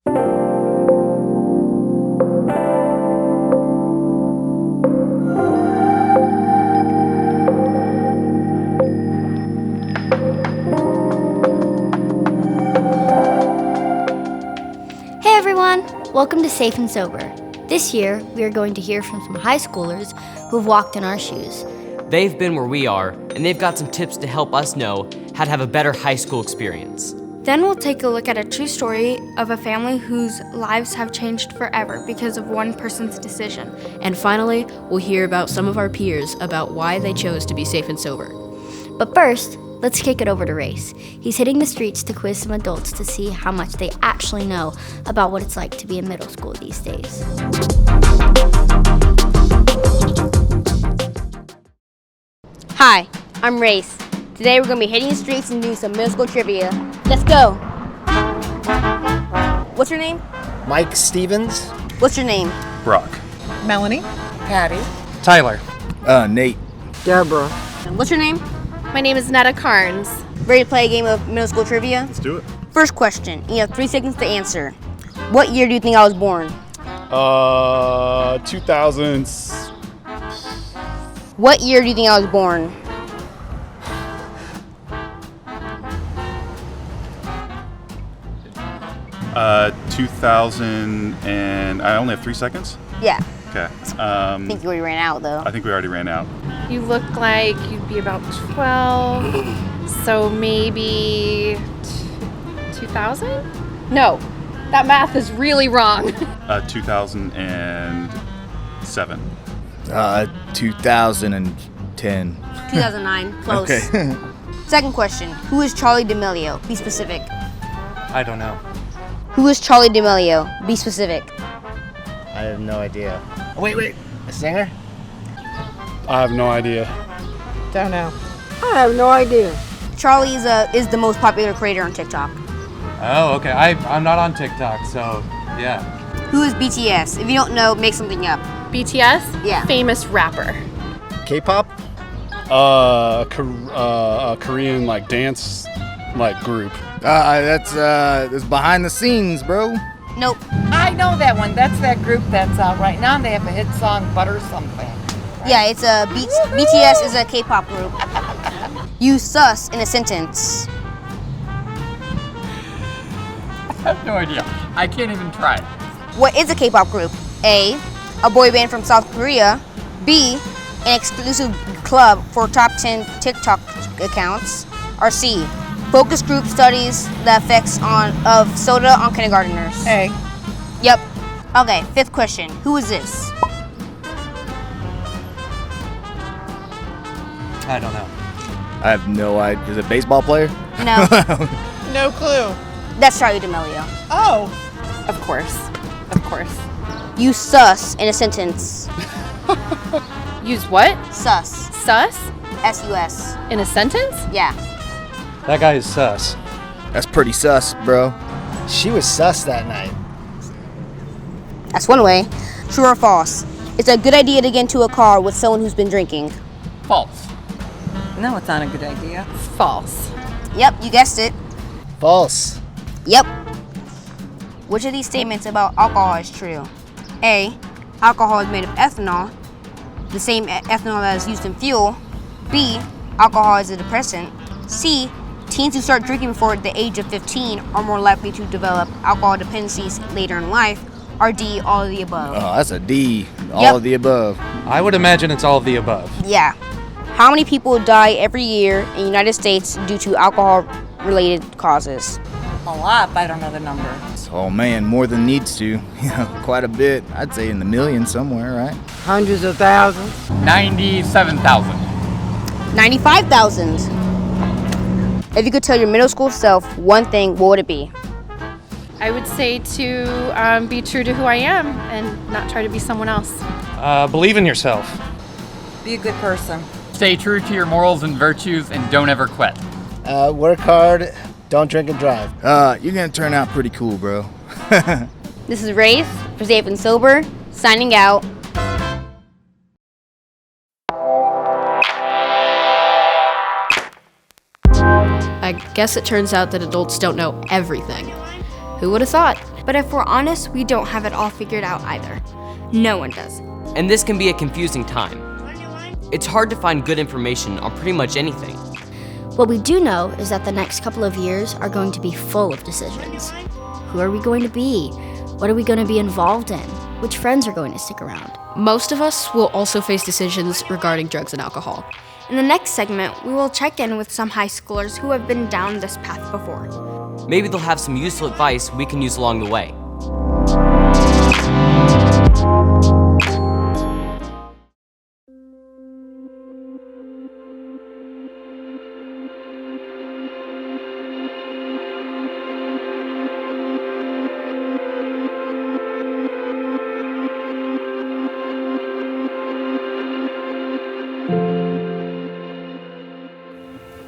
Hey everyone, welcome to Safe and Sober. This year, we are going to hear from some high schoolers who have walked in our shoes. They've been where we are, and they've got some tips to help us know how to have a better high school experience. Then we'll take a look at a true story of a family whose lives have changed forever because of one person's decision. And finally, we'll hear about some of our peers about why they chose to be safe and sober. But first, let's kick it over to Race. He's hitting the streets to quiz some adults to see how much they actually know about what it's like to be in middle school these days. Hi, I'm Race. Today we're going to be hitting the streets and doing some middle school trivia. Let's go! What's your name? Mike Stevens. What's your name? Brock. Melanie. Patty. Tyler. Nate. Deborah. And what's your name? My name is Netta Carnes. Ready to play a game of middle school trivia? Let's do it. First question. You have 3 seconds to answer. What year do you think I was born? 2000s. What year do you think I was born? Uh, 2000 and I only have 3 seconds. Yeah. Okay. I think you already ran out though. I think we already ran out. You look like you'd be about 12, so maybe 2000? No, that math is really wrong. 2007. 2010. 2009. Close. Okay. Second question. Who is Charlie D'Amelio? Be specific. I don't know. Who is Charlie D'Amelio? Be specific. I have no idea. Wait. A singer? I have no idea. Don't know. I have no idea. Charlie is the most popular creator on TikTok. Oh, okay. I'm not on TikTok, so yeah. Who is BTS? If you don't know, make something up. BTS? Yeah. Famous rapper. K-pop? A Korean dance group. That's behind the scenes, bro. Nope. I know that one. That's that group that's out right now. They have a hit song, Butter Something. Yeah, it's a BTS is a K-pop group. Use sus in a sentence. I have no idea. I can't even try. What is a K-pop group? A boy band from South Korea. B, an exclusive club for top 10 TikTok accounts. Or C, focus group studies the effects of soda on kindergartners. A. Yep. Okay, fifth question. Who is this? I don't know. I have no idea. Is it a baseball player? No, No clue. that's Charlie D'Amelio. Oh. Of course. Use sus in a sentence. Use what? Sus. Sus? S-U-S. In a sentence? Yeah. That guy is sus. That's pretty sus, bro. She was sus that night. That's one way. True or false? It's a good idea to get into a car with someone who's been drinking. False. No, it's not a good idea. False. Yep, you guessed it. False. Yep. Which of these statements about alcohol is true? A, alcohol is made of ethanol, the same ethanol that is used in fuel. B, alcohol is a depressant. C, teens who start drinking before the age of 15 are more likely to develop alcohol dependencies later in life. Or D, all of the above. Oh, that's a D. All Yep. of the above. I would imagine it's all of the above. Yeah. How many people die every year in the United States due to alcohol-related causes? A lot, but I don't know the number. Oh man, more than needs to. Quite a bit. I'd say in the millions somewhere, right? Hundreds of thousands. 97,000. 95,000. If you could tell your middle school self one thing, what would it be? I would say to be true to who I am and not try to be someone else. Believe in yourself. Be a good person. Stay true to your morals and virtues and don't ever quit. Work hard. Don't drink and drive. You're gonna turn out pretty cool, bro. This is Rafe for Safe and Sober, signing out. I guess it turns out that adults don't know everything. Who would have thought? But if we're honest, we don't have it all figured out either. No one does. And this can be a confusing time. It's hard to find good information on pretty much anything. What we do know is that the next couple of years are going to be full of decisions. Who are we going to be? What are we going to be involved in? Which friends are going to stick around? Most of us will also face decisions regarding drugs and alcohol. In the next segment, we will check in with some high schoolers who have been down this path before. Maybe they'll have some useful advice we can use along the way.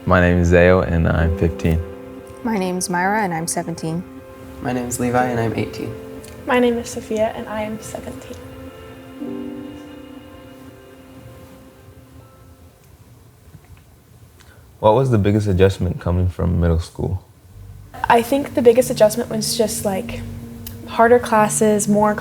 My name is Zayo and I'm 15. My name's Myra and I'm 17. My name's Levi and I'm 18. My name is Sophia and I am 17. What was the biggest adjustment coming from middle school? I think the biggest adjustment was just like harder classes, more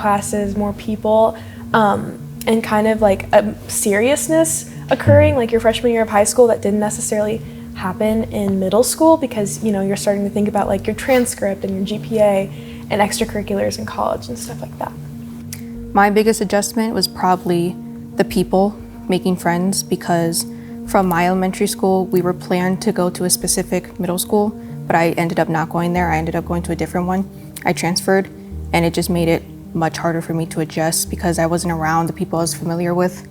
people, and kind of like a seriousness occurring like your freshman year of high school that didn't necessarily happen in middle school because, you know, you're starting to think about like your transcript and your GPA and extracurriculars in college and stuff like that. My biggest adjustment was probably the people, making friends, because from my elementary school, we were planned to go to a specific middle school, but I ended up not going there. I ended up going to a different one. I transferred, and it just made it much harder for me to adjust because I wasn't around the people I was familiar with.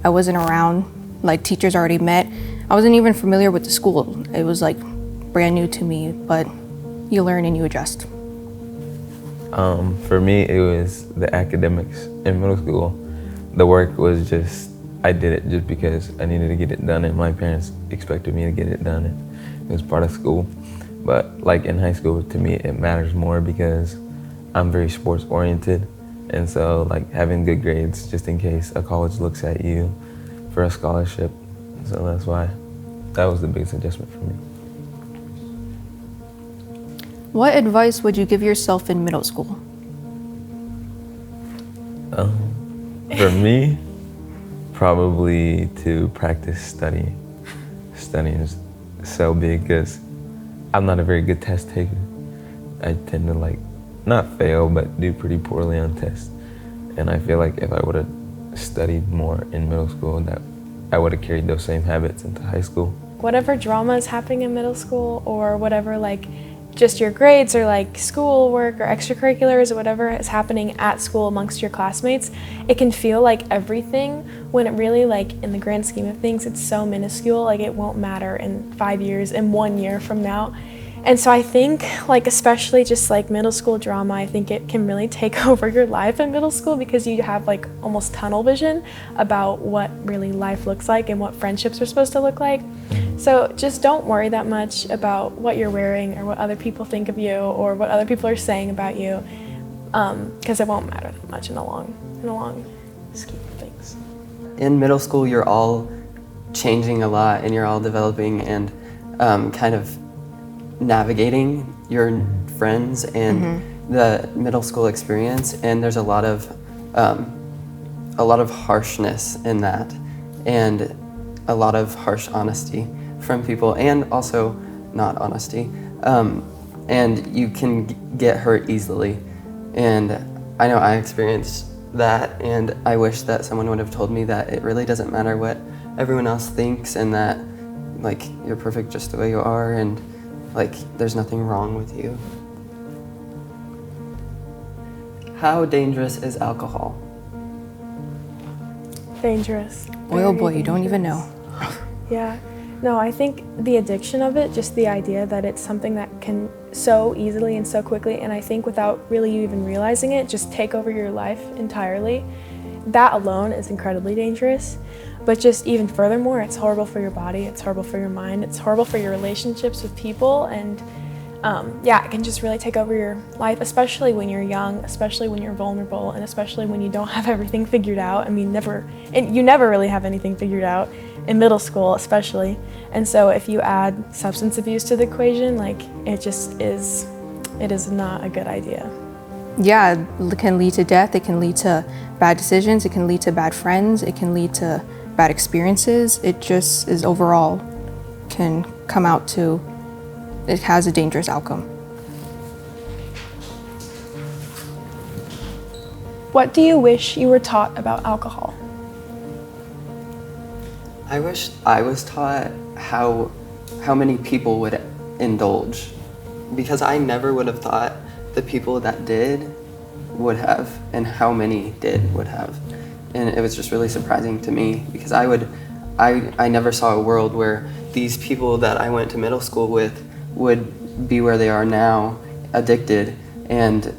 I wasn't around like teachers I already met. I wasn't even familiar with the school. It was like brand new to me, but you learn and you adjust. For me, it was the academics in middle school. The work was just, I did it just because I needed to get it done and my parents expected me to get it done and it was part of school. But like in high school, to me, it matters more because I'm very sports oriented. And so like having good grades just in case a college looks at you for a scholarship. So that's why that was the biggest adjustment for me. What advice would you give yourself in middle school? For me, probably to practice studying. Studying is so big because I'm not a very good test taker. I tend to like not fail, but do pretty poorly on tests. And I feel like if I would have studied more in middle school, that I would have carried those same habits into high school. Whatever drama is happening in middle school or whatever like just your grades or like school work or extracurriculars or whatever is happening at school amongst your classmates, it can feel like everything when it really like in the grand scheme of things, it's so minuscule, like it won't matter in 5 years, in 1 year from now. And so I think like especially just like middle school drama, I think it can really take over your life in middle school because you have like almost tunnel vision about what really life looks like and what friendships are supposed to look like. So just don't worry that much about what you're wearing or what other people think of you or what other people are saying about you because it won't matter that much in the long scheme of things. In middle school, you're all changing a lot and you're all developing and kind of navigating your friends and the middle school experience, and there's a lot of harshness in that and a lot of harsh honesty from people and also not honesty, and you can get hurt easily, and I know I experienced that, and I wish that someone would have told me that it really doesn't matter what everyone else thinks and that like you're perfect just the way you are and like there's nothing wrong with you. How dangerous is alcohol? Dangerous. Boy, oh boy, you don't even know. Yeah. No, I think the addiction of it, just the idea that it's something that can so easily and so quickly, and I think without really you even realizing it, just take over your life entirely. That alone is incredibly dangerous. But just even furthermore, it's horrible for your body, it's horrible for your mind, it's horrible for your relationships with people, and yeah, it can just really take over your life, especially when you're young, especially when you're vulnerable, and especially when you don't have everything figured out. I mean, you never really have anything figured out in middle school, especially. And so if you add substance abuse to the equation, like it is not a good idea. Yeah, it can lead to death, it can lead to bad decisions, it can lead to bad friends, it can lead to bad experiences. It just is overall can come out to, it has a dangerous outcome. What do you wish you were taught about alcohol? I wish I was taught how many people would indulge, because I never would have thought the people that did would have, and how many would have. And it was just really surprising to me, because I never saw a world where these people that I went to middle school with would be where they are now, addicted and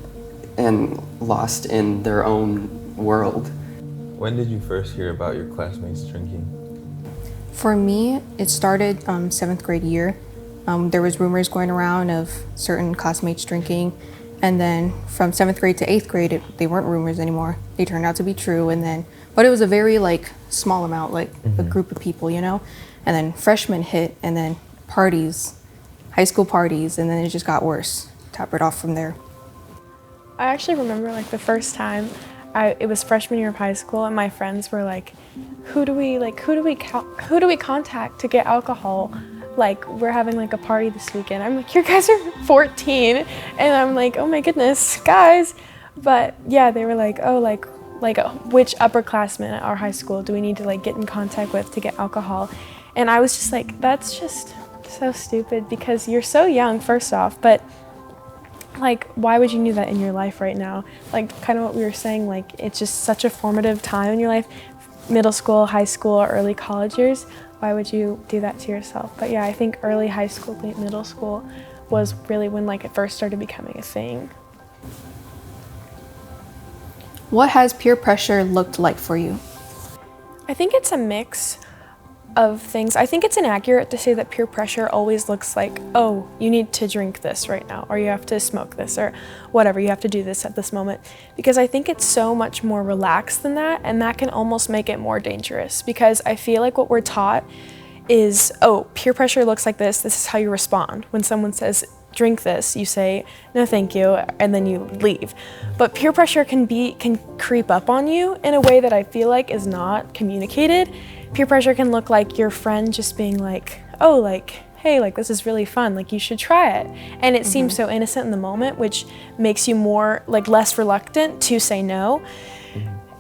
lost in their own world. When did you first hear about your classmates drinking? For me, it started 7th grade year. There was rumors going around of certain classmates drinking, and then from 7th grade to 8th grade, they weren't rumors anymore. They turned out to be true, but it was a very small amount, a group of people, you know? And then freshmen hit, and then parties, high school parties, and then it just got worse. Tapered off from there. I actually remember the first time, it was freshman year of high school, and my friends were like, who do we contact to get alcohol? We're having a party this weekend. I'm like, you guys are 14, and I'm like, oh my goodness, guys. But yeah, they were like, oh, which upperclassmen at our high school do we need to get in contact with to get alcohol? And I was just like, that's just so stupid, because you're so young, first off, but why would you need that in your life right now? Kind of what we were saying, it's just such a formative time in your life, middle school, high school, or early college years. Why would you do that to yourself? But yeah, I think early high school, late middle school was really when it first started becoming a thing. What has peer pressure looked like for you? I think it's a mix of things. I think it's inaccurate to say that peer pressure always looks like, oh, you need to drink this right now, or you have to smoke this, or whatever, you have to do this at this moment. Because I think it's so much more relaxed than that, and that can almost make it more dangerous. Because I feel like what we're taught is, oh, peer pressure looks like this is how you respond. When someone says, drink this, you say, no thank you, and then you leave. But peer pressure can creep up on you in a way that I feel like is not communicated. Peer pressure can look like your friend just being like, oh, hey, this is really fun, you should try it. And it seems so innocent in the moment, which makes you more, less reluctant to say no.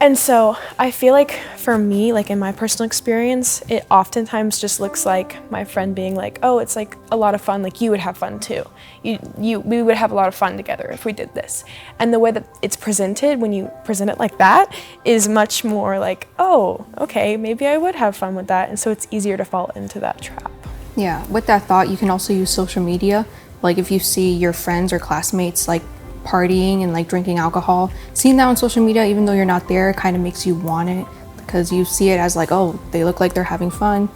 And so I feel like for me, in my personal experience, it oftentimes just looks like my friend being like, oh, it's a lot of fun, you would have fun too. We would have a lot of fun together if we did this. And the way that it's presented, when you present it like that, is much more oh, okay, maybe I would have fun with that. And so it's easier to fall into that trap. Yeah, with that thought, you can also use social media. If you see your friends or classmates partying and drinking alcohol, seeing that on social media, even though you're not there, kind of makes you want it, because you see it as oh, they look like they're having fun.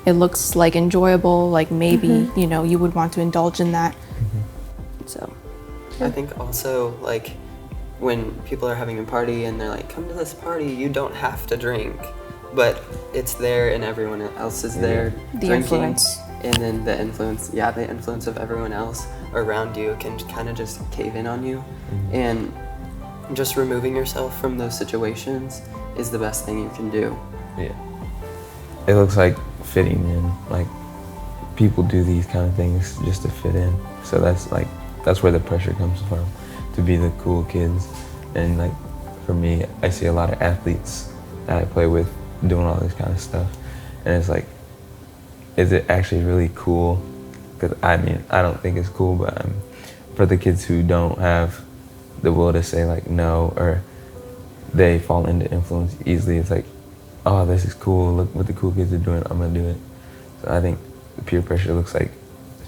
It looks enjoyable, maybe, you would want to indulge in that. So I think also when people are having a party and they're like, come to this party, you don't have to drink, but it's there and everyone else is there the drinking. Influence. And then the influence of everyone else around you can kind of just cave in on you. And just removing yourself from those situations is the best thing you can do. Yeah. It looks like fitting in. People do these kind of things just to fit in. So that's where the pressure comes from, to be the cool kids. And for me, I see a lot of athletes that I play with doing all this kind of stuff. And it's is it actually really cool? Because I don't think it's cool, but for the kids who don't have the will to say no, or they fall into influence easily, it's oh, this is cool, look what the cool kids are doing, I'm gonna do it. So I think the peer pressure looks like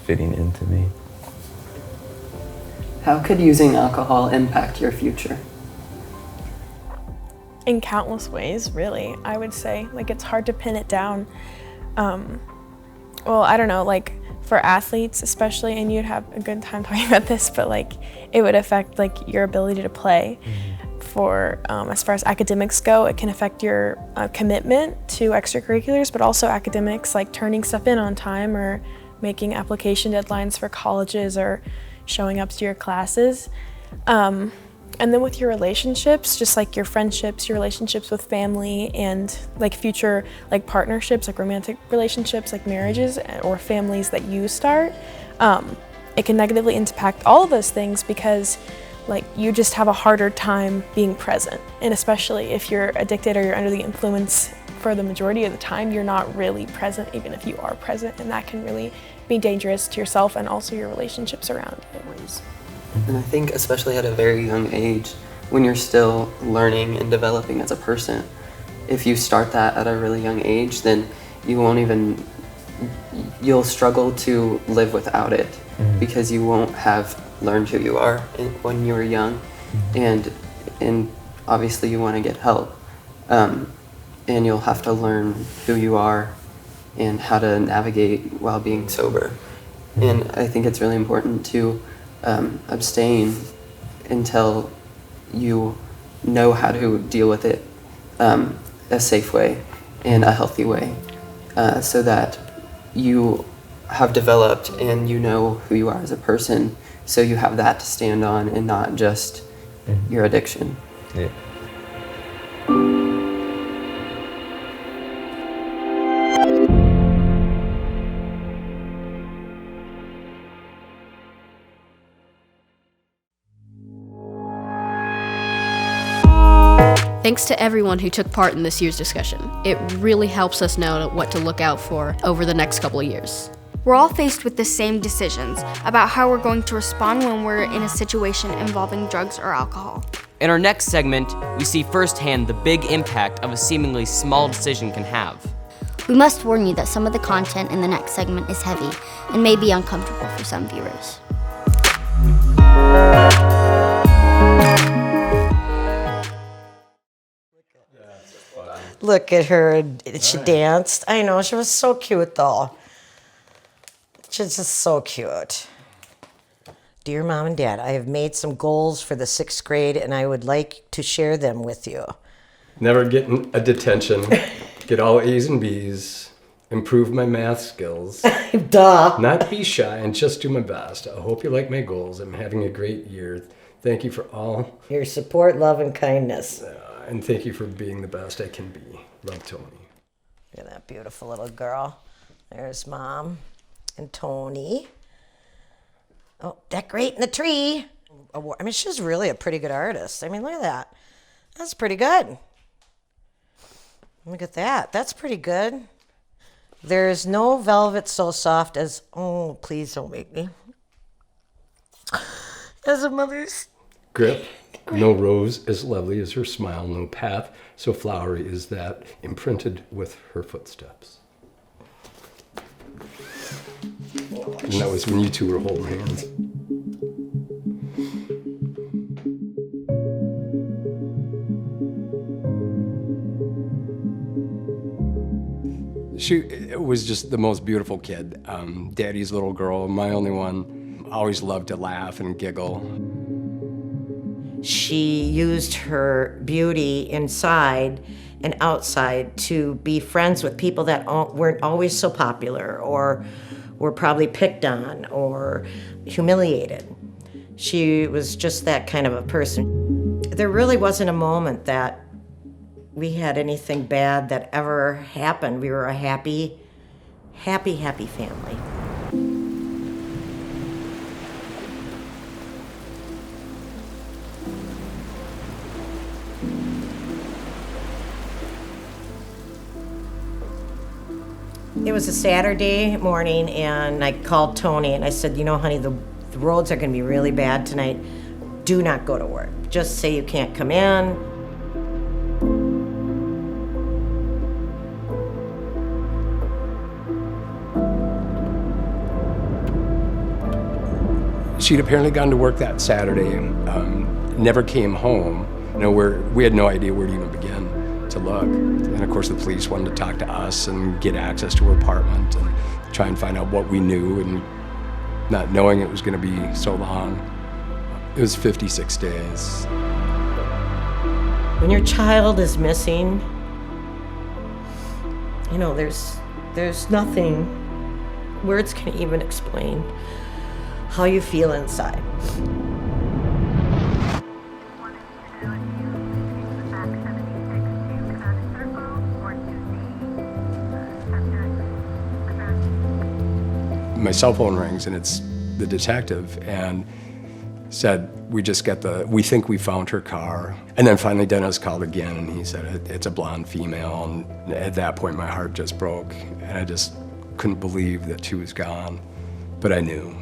fitting into me. How could using alcohol impact your future? In countless ways, really, I would say. It's hard to pin it down. Well, I don't know, for athletes especially, and you'd have a good time talking about this, but it would affect your ability to play. For as far as academics go, it can affect your commitment to extracurriculars, but also academics, turning stuff in on time, or making application deadlines for colleges, or showing up to your classes. And then with your relationships, just like your friendships, your relationships with family, and like future like partnerships, like romantic relationships, like marriages or families that you start, it can negatively impact all of those things because like you just have a harder time being present. And especially if you're addicted or you're under the influence for the majority of the time, you're not really present even if you are present, and that can really be dangerous to yourself and also your relationships around you. And I think especially at a very young age, when you're still learning and developing as a person, if you start that at a really young age, then you'll struggle to live without it because you won't have learned who you are when you were young. And obviously you want to get help. And you'll have to learn who you are and how to navigate while being sober. And I think it's really important to abstain until you know how to deal with it a safe way and a healthy way, so that you have developed and you know who you are as a person, so you have that to stand on and not just your addiction. Yeah. Thanks to everyone who took part in this year's discussion. It really helps us know what to look out for over the next couple of years. We're all faced with the same decisions about how we're going to respond when we're in a situation involving drugs or alcohol. In our next segment, we see firsthand the big impact of a seemingly small decision can have. We must warn you that some of the content in the next segment is heavy and may be uncomfortable for some viewers. Look at her, she danced. I know, she was so cute though. She's just so cute. Dear Mom and Dad, I have made some goals for the 6th grade and I would like to share them with you. Never get a detention, get all A's and B's, improve my math skills. Duh. Not be shy and just do my best. I hope you like my goals. I'm having a great year. Thank you for all your support, love, and kindness. And thank you for being the best I can be. Love, Tony. Look at that beautiful little girl. There's Mom and Tony. Oh, decorate in the tree. I mean, she's really a pretty good artist. I mean, look at that. That's pretty good. Look at that. That's pretty good. There's no velvet so soft as, oh, please don't make me. As a mother's. Grip. No rose as lovely as her smile, no path so flowery as that imprinted with her footsteps. And that was when you two were holding hands. She was just the most beautiful kid. Daddy's little girl, my only one. Always loved to laugh and giggle. She used her beauty inside and outside to be friends with people that weren't always so popular or were probably picked on or humiliated. She was just that kind of a person. There really wasn't a moment that we had anything bad that ever happened. We were a happy, happy, happy family. It was a Saturday morning, and I called Tony, and I said, you know, honey, the roads are going to be really bad tonight. Do not go to work. Just say you can't come in. She'd apparently gone to work that Saturday and never came home. You know, we had no idea where to even begin to look. And of course the police wanted to talk to us and get access to her apartment and try and find out what we knew, and not knowing it was going to be so long. It was 56 days. When your child is missing, you know, there's nothing, words can even explain how you feel inside. my cell phone rings, and it's the detective, and said, we think we found her car. And then finally Dennis called again, and he said, it's a blonde female. And at that point, my heart just broke, and I just couldn't believe that she was gone. But I knew.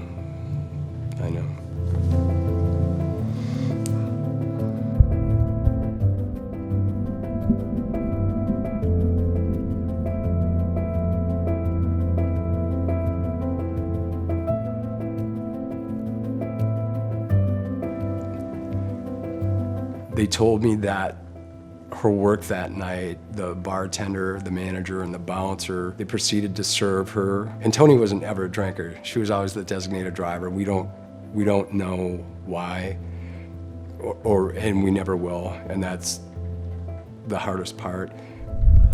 They told me that her work that night, the bartender, the manager, and the bouncer, they proceeded to serve her. And Tony wasn't ever a drinker. She was always the designated driver. We don't know why, and we never will, and that's the hardest part.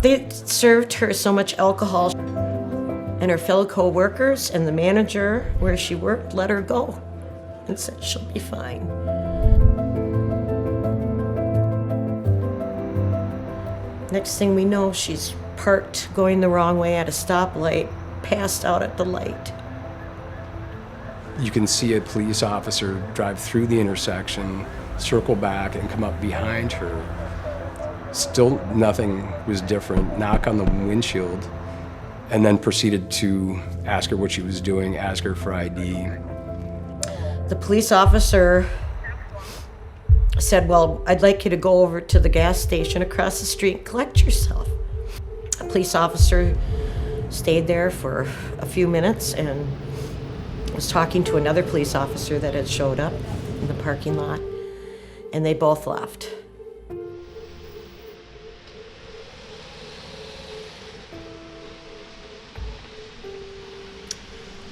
They served her so much alcohol, and her fellow co-workers and the manager where she worked let her go and said she'll be fine. Next thing we know, she's parked going the wrong way at a stoplight, passed out at the light. You can see a police officer drive through the intersection, circle back, and come up behind her. Still nothing was different, knock on the windshield, and then proceeded to ask her what she was doing, ask her for ID. The police officer said, well, I'd like you to go over to the gas station across the street and collect yourself. A police officer stayed there for a few minutes and was talking to another police officer that had showed up in the parking lot, and they both left.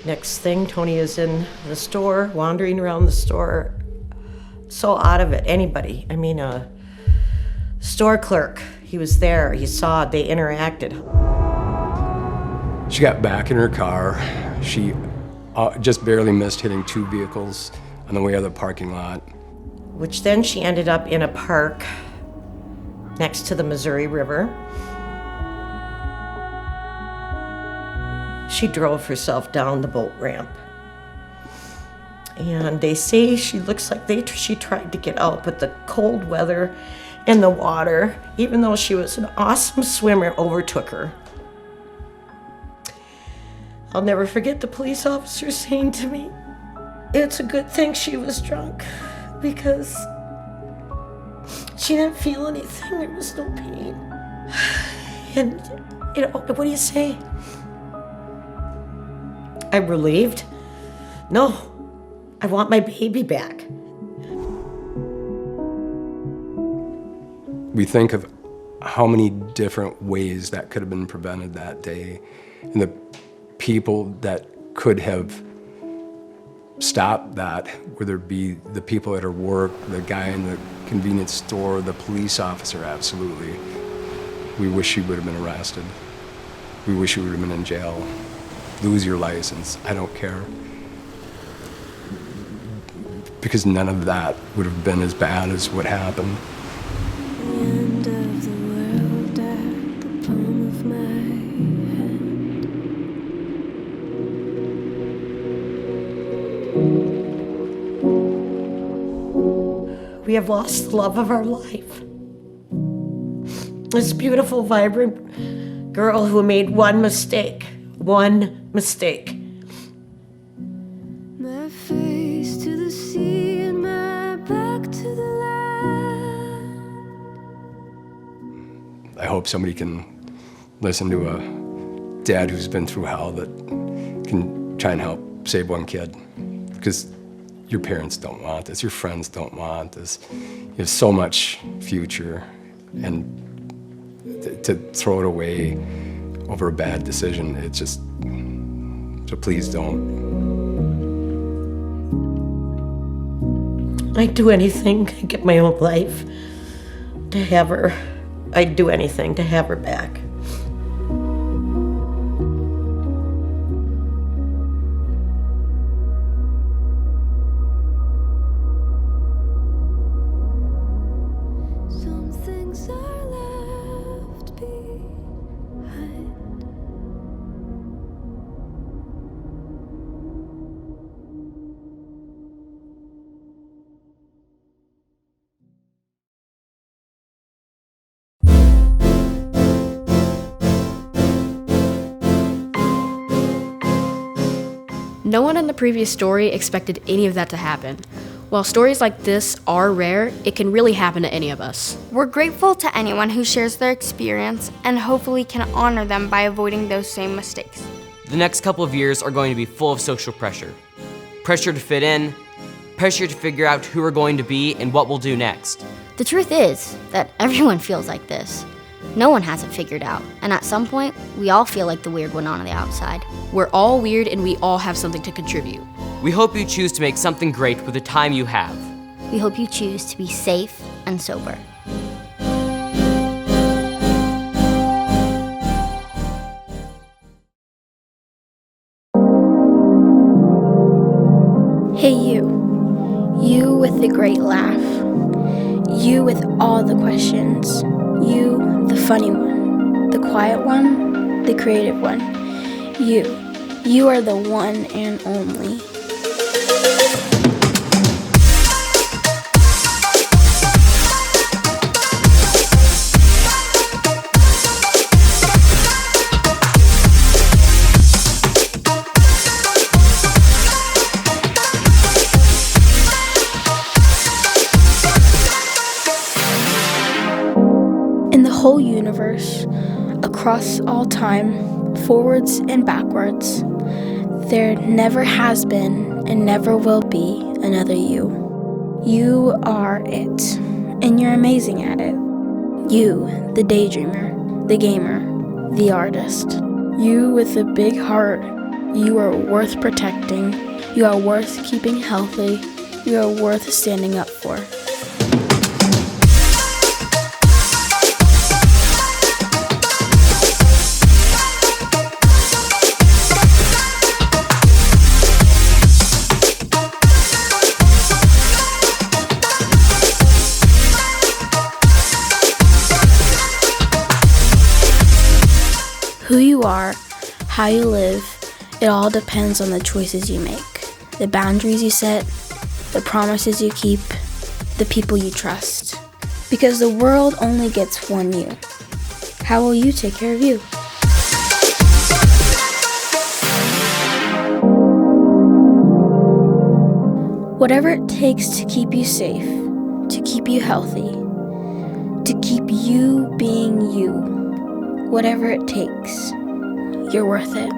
Next thing, Tony is in the store, wandering around the store, so out of it. Anybody, a store clerk, he was there, he saw it, they interacted. She got back in her car. She just barely missed hitting two vehicles on the way out of the parking lot. Which then she ended up in a park next to the Missouri River. She drove herself down the boat ramp. And they say she looks like she tried to get out, but the cold weather and the water, even though she was an awesome swimmer, overtook her. I'll never forget the police officer saying to me, it's a good thing she was drunk, because she didn't feel anything, there was no pain. And, what do you say? I'm relieved? No. I want my baby back. We think of how many different ways that could have been prevented that day, and the people that could have stopped that, whether it be the people at her work, the guy in the convenience store, the police officer, absolutely. We wish she would have been arrested. We wish she would have been in jail. Lose your license, I don't care. Because none of that would have been as bad as what happened. End of the world at the palm of my hand. We have lost the love of our life. This beautiful, vibrant girl who made one mistake. One mistake. My face to the sea and my back to the land. I hope somebody can listen to a dad who's been through hell that can try and help save one kid. Because your parents don't want this, your friends don't want this. You have so much future, and to throw it away over a bad decision, it's just, so please don't. I'd do anything to get my own life, to have her. I'd do anything to have her back. Some things are left behind. No one in the previous story expected any of that to happen. While stories like this are rare, it can really happen to any of us. We're grateful to anyone who shares their experience and hopefully can honor them by avoiding those same mistakes. The next couple of years are going to be full of social pressure. Pressure to fit in, pressure to figure out who we're going to be and what we'll do next. The truth is that everyone feels like this. No one has it figured out, and at some point, we all feel like the weird one on the outside. We're all weird and we all have something to contribute. We hope you choose to make something great with the time you have. We hope you choose to be safe and sober. Hey you. You with the great laugh. You with all the questions. You, the funny one. The quiet one. The creative one. You. You are the one and only. In the whole universe, across all time, forwards and backwards, there never has been and never will be another you. You are it, and you're amazing at it. You, the daydreamer, the gamer, the artist. You with a big heart. You are worth protecting. You are worth keeping healthy. You are worth standing up for. Who you are, how you live, it all depends on the choices you make, the boundaries you set, the promises you keep, the people you trust. Because the world only gets one you. How will you take care of you? Whatever it takes to keep you safe, to keep you healthy, to keep you being you. Whatever it takes, you're worth it.